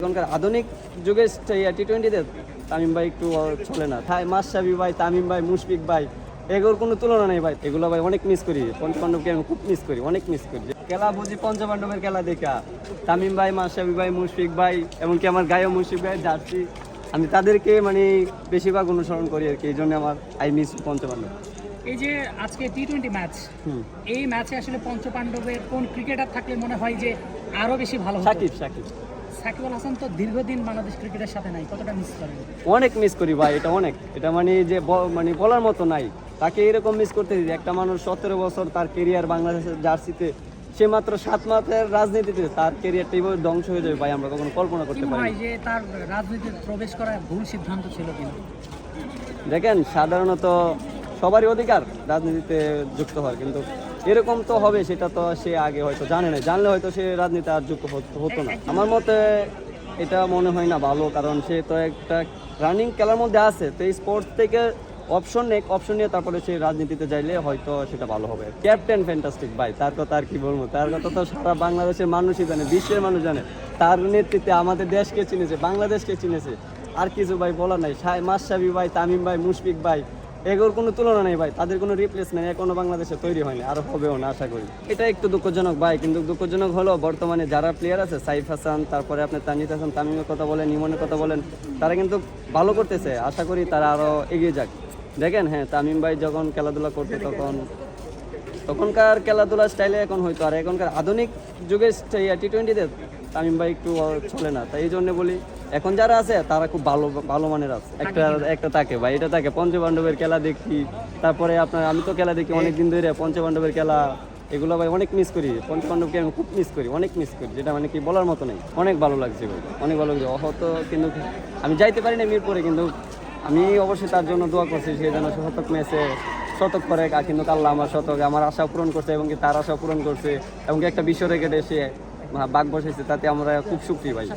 এখনকার আধুনিক যুগের টি-20তে তামিম ভাই একটু চলে না। মাশরাফি ভাই, তামিম ভাই, মুশফিক ভাই, এগুলোর কোনো তুলনা নেই ভাই। এগুলো ভাই অনেক মিস করি, পঞ্চপাণ্ডবকে আমি খুব মিস করি, অনেক মিস করি। খেলা বুঝি পঞ্চপাণ্ডবের খেলা দেখা তামিম ভাই, মাশরাফি ভাই, মুশফিক ভাই, এমনকি আমার গায়েও মুশফিক ভাই জার্সি, আমি তাদেরকে মানে বেশিরভাগ অনুসরণ করি আর কি। এই জন্য আমার আই মিস পঞ্চপাণ্ডব। এই যে আজকে টি-20 ম্যাচ, এই ম্যাচে আসলে পঞ্চপাণ্ডবের কোন ক্রিকেটার থাকলে মনে হয় যে আরো বেশি ভালো হতো? সাকিব সাকিব আল হাসান তো দীর্ঘদিন বাংলাদেশ ক্রিকেটের সাথে নাই, কতটা মিস করেন? অনেক মিস করি ভাই, এটা অনেক, এটা মানে যে মানে বলার মতো নাই। তাকে এরকম মিস করতে দিই, একটা মানুষ 17 বছর তার কেরিয়ার বাংলাদেশের জার্সিতে, সে মাত্র 7 মাসের রাজনীতিতে তার কেরিয়ারটা এইভাবে ধ্বংস হয়ে যাবে ভাই, আমরা কখনো কল্পনা করতে পারি হয় যে তার রাজনীতিতে প্রবেশ করা ভুল সিদ্ধান্ত ছিল কিনা? দেখেন, সাধারণত সবারই অধিকার রাজনীতিতে যুক্ত হয়, কিন্তু এরকম তো হবে সেটা তো সে আগে হয়তো জানে না, জানলে হয়তো সে রাজনীতি আর যুক্ত হতো না। আমার মতে এটা মনে হয় না ভালো, কারণ সে তো একটা রানিং খেলার মধ্যে আছে, তো এই স্পোর্টস থেকে অপশন নিয়ে তারপরে সে রাজনীতিতে যাইলে হয়তো সেটা ভালো হবে। ক্যাপ্টেন ফ্যান্টাস্টিক ভাই, তার কথা আর কি বলবো, তার কথা তো সারা বাংলাদেশের মানুষই জানে, বিশ্বের মানুষ জানে। তার নেতৃত্বে আমাদের দেশকে চিনেছে, বাংলাদেশকে চিনেছে, আর কিছু ভাই বলার নাই। মাশরাফি ভাই, তামিম ভাই, মুশফিক ভাই, এগুলোর কোনো তুলনা নেই ভাই, তাদের কোনো রিপ্লেসমেন্ট এখনো বাংলাদেশে তৈরি হয়নি, আরও হবেও না আশা করি। এটা একটু দুঃখজনক ভাই, কিন্তু দুঃখজনক হলো বর্তমানে যারা প্লেয়ার আছে, সাইফ হাসান, তারপরে আপনি তানজিদ হাসান, তামিমের কথা বলেন, ইমনের কথা বলেন, তারা কিন্তু ভালো করতেছে, আশা করি তারা আরও এগিয়ে যাক। দেখেন, হ্যাঁ, তামিম ভাই যখন খেলাধুলা করতো তখনকার খেলাধুলার স্টাইলে এখন হয়তো, আর এখনকার আধুনিক যুগের টি-20তে তামিম ভাই একটু চলে না। তাই এই জন্য বলি, এখন যারা আছে তারা খুব ভালো মানের আছে। একটা থাকে ভাই, এটা থাকে পঞ্চপাণ্ডবের খেলা দেখি, তারপরে আপনার আমি তো খেলা দেখি অনেক দিন ধরে, পঞ্চপাণ্ডবের খেলা এগুলো ভাই অনেক মিস করি। পঞ্চপাণ্ডবকে আমি খুব মিস করি, অনেক মিস করি, যেটা মানে কি বলার মতো নেই। অনেক ভালো লাগছে ভাই, অনেক ভালো লাগছে। হয়তো কিন্তু আমি যাইতে পারি না মিরপুরে, কিন্তু আমি অবশ্যই তার জন্য দোয়া করছি, সে যেন শতক ম্যাচে শতক করে। কিন্তু আল্লাহ আমার শতক, আমার আশা পূরণ করছে, এবং কি তার আশা পূরণ করছে, এবং কি একটা বিশ্ব রেকর্ডে সে ভাগ বসেছে, তাতে আমরা খুব সুখী ভাই।